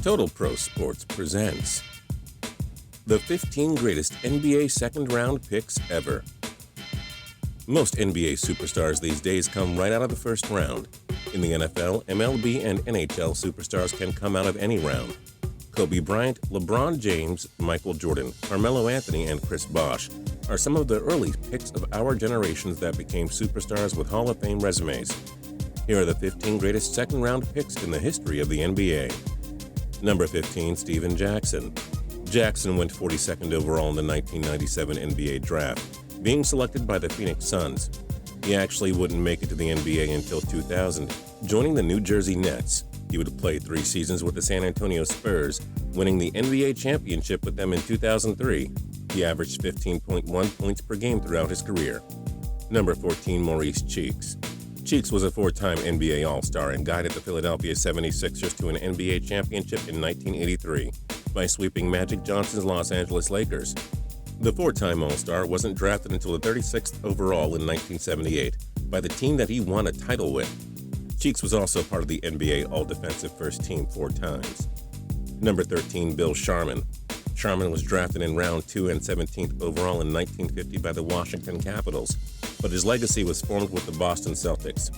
Total Pro Sports presents the 15 greatest NBA second-round picks ever. Most NBA superstars these days come right out of the first round. In the NFL, MLB, and NHL, superstars can come out of any round. Kobe Bryant, LeBron James, Michael Jordan, Carmelo Anthony, and Chris Bosh are some of the early picks of our generations that became superstars with Hall of Fame resumes. Here are the 15 greatest second-round picks in the history of the NBA. Number 15, Stephen Jackson. Jackson went 42nd overall in the 1997 NBA draft, being selected by the Phoenix Suns. He actually wouldn't make it to the NBA until 2000, joining the New Jersey Nets. He would play 3 seasons with the San Antonio Spurs, winning the NBA championship with them in 2003. He averaged 15.1 points per game throughout his career. Number 14, Maurice Cheeks. Cheeks was a 4-time NBA All-Star and guided the Philadelphia 76ers to an NBA championship in 1983 by sweeping Magic Johnson's Los Angeles Lakers. The 4-time All-Star wasn't drafted until the 36th overall in 1978 by the team that he won a title with. Cheeks was also part of the NBA All-Defensive First Team 4 times. Number 13, Bill Sharman. Sharman was drafted in round 2 and 17th overall in 1950 by the Washington Capitals, but his legacy was formed with the Boston Celtics.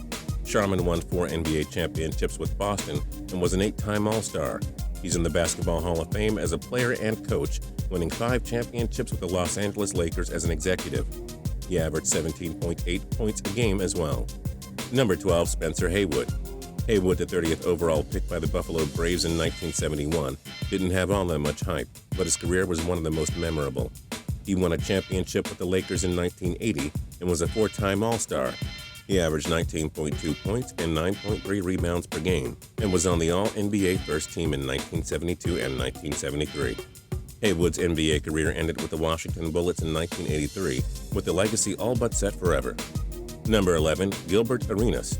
Sharman won 4 NBA championships with Boston and was an 8-time All-Star. He's in the Basketball Hall of Fame as a player and coach, winning 5 championships with the Los Angeles Lakers as an executive. He averaged 17.8 points a game as well. Number 12, Spencer Haywood. Haywood, the 30th overall pick by the Buffalo Braves in 1971, didn't have all that much hype, but his career was one of the most memorable. He won a championship with the Lakers in 1980 and was a 4-time All-Star. He averaged 19.2 points and 9.3 rebounds per game and was on the All-NBA first team in 1972 and 1973. Haywood's NBA career ended with the Washington Bullets in 1983, with the legacy all but set forever. Number 11, Gilbert Arenas.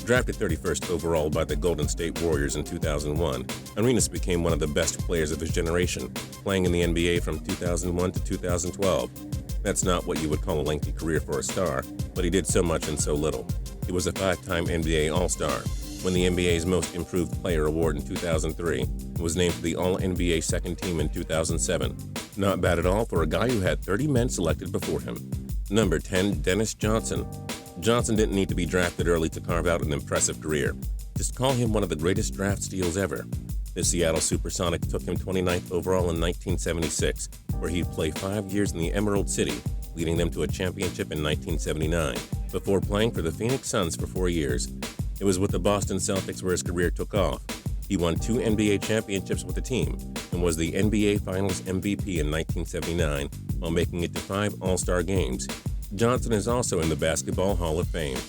Drafted 31st overall by the Golden State Warriors in 2001, Arenas became one of the best players of his generation, playing in the NBA from 2001 to 2012. That's not what you would call a lengthy career for a star, but he did so much in so little. He was a 5-time NBA All-Star, won the NBA's Most Improved Player award in 2003, and was named to the All-NBA second team in 2007. Not bad at all for a guy who had 30 men selected before him. Number 10, Dennis Johnson. Johnson didn't need to be drafted early to carve out an impressive career. Just call him one of the greatest draft steals ever. The Seattle Supersonics took him 29th overall in 1976, where he'd play 5 years in the Emerald City, leading them to a championship in 1979, before playing for the Phoenix Suns for 4 years. It was with the Boston Celtics where his career took off. He won 2 NBA championships with the team and was the NBA Finals MVP in 1979 while making it to 5 All-Star games. Johnson is also in the Basketball Hall of Fame.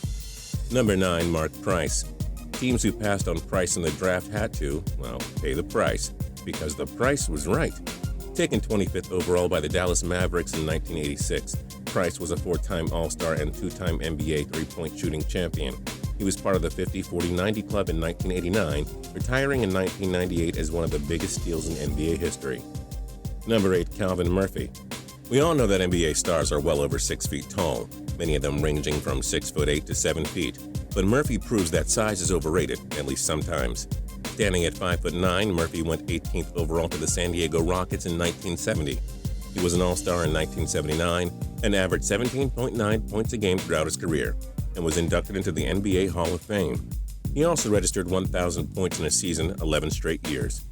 Number 9, Mark Price. Teams who passed on Price in the draft had to, pay the price, because the price was right. Taken 25th overall by the Dallas Mavericks in 1986, Price was a 4-time All-Star and 2-time NBA three-point shooting champion. He was part of the 50-40-90 club in 1989, retiring in 1998 as one of the biggest steals in NBA history. Number 8, Calvin Murphy. We all know that NBA stars are well over 6 feet tall, many of them ranging from 6'8" to 7 feet. But Murphy proves that size is overrated, at least sometimes. Standing at 5'9", Murphy went 18th overall to the San Diego Rockets in 1970. He was an All-Star in 1979 and averaged 17.9 points a game throughout his career and was inducted into the NBA Hall of Fame. He also registered 1,000 points in a season 11 straight years.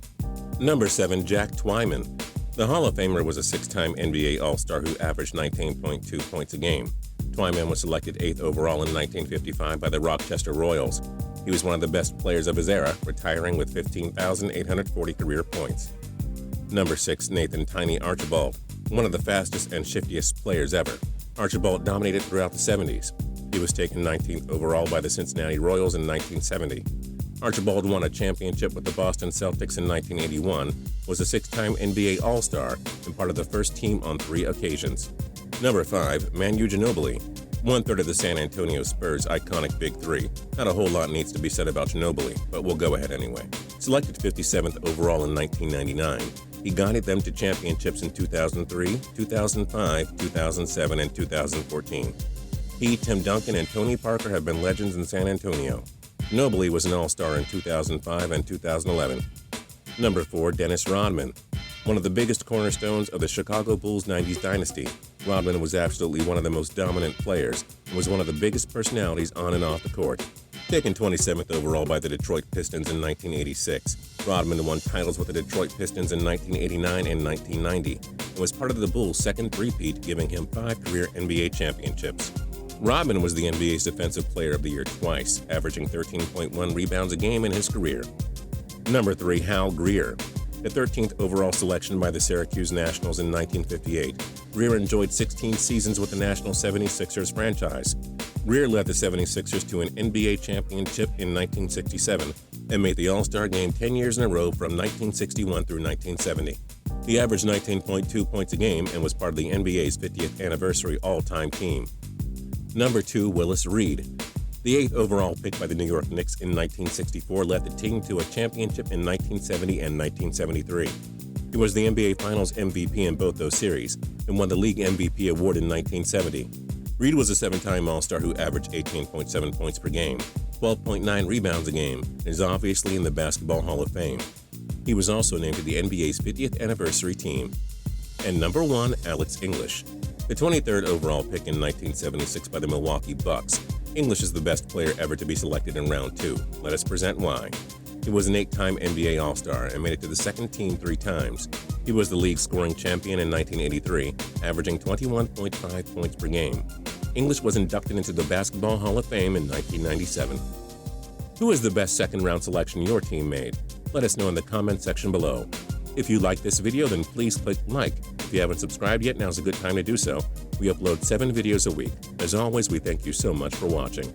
Number 7, Jack Twyman. The Hall of Famer was a 6-time NBA All-Star who averaged 19.2 points a game. Twyman was selected 8th overall in 1955 by the Rochester Royals. He was one of the best players of his era, retiring with 15,840 career points. Number 6, Nathan "Tiny" Archibald, one of the fastest and shiftiest players ever. Archibald dominated throughout the 70s. He was taken 19th overall by the Cincinnati Royals in 1970. Archibald won a championship with the Boston Celtics in 1981, was a 6-time NBA All-Star, and part of the first team on 3 occasions. Number 5, Manu Ginobili, 1/3 of the San Antonio Spurs' iconic Big Three. Not a whole lot needs to be said about Ginobili, but we'll go ahead anyway. Selected 57th overall in 1999, he guided them to championships in 2003, 2005, 2007, and 2014. He, Tim Duncan, and Tony Parker have been legends in San Antonio. Ginobili was an All-Star in 2005 and 2011. Number 4, Dennis Rodman. One of the biggest cornerstones of the Chicago Bulls 90s dynasty, Rodman was absolutely one of the most dominant players and was one of the biggest personalities on and off the court. Taken 27th overall by the Detroit Pistons in 1986, Rodman won titles with the Detroit Pistons in 1989 and 1990 and was part of the Bulls' second three-peat, giving him 5 career NBA championships. Rodman was the NBA's Defensive Player of the Year twice, averaging 13.1 rebounds a game in his career. Number 3, Hal Greer. The 13th overall selection by the Syracuse Nationals in 1958, Greer enjoyed 16 seasons with the National 76ers franchise. Greer led the 76ers to an NBA championship in 1967 and made the All-Star game 10 years in a row from 1961 through 1970. He averaged 19.2 points a game and was part of the NBA's 50th anniversary all-time team. Number 2, Willis Reed. The 8th overall pick by the New York Knicks in 1964 led the team to a championship in 1970 and 1973. He was the NBA Finals MVP in both those series and won the league MVP award in 1970. Reed was a 7-time All-Star who averaged 18.7 points per game, 12.9 rebounds a game, and is obviously in the Basketball Hall of Fame. He was also named to the NBA's 50th anniversary team. And number 1, Alex English. The 23rd overall pick in 1976 by the Milwaukee Bucks, English is the best player ever to be selected in round 2. Let us present why. He was an 8-time NBA All-Star and made it to the second team 3 times. He was the league scoring champion in 1983, averaging 21.5 points per game. English was inducted into the Basketball Hall of Fame in 1997. Who is the best second-round selection your team made? Let us know in the comment section below. If you like this video, then please click like. If you haven't subscribed yet, now's a good time to do so. We upload 7 videos a week. As always, we thank you so much for watching.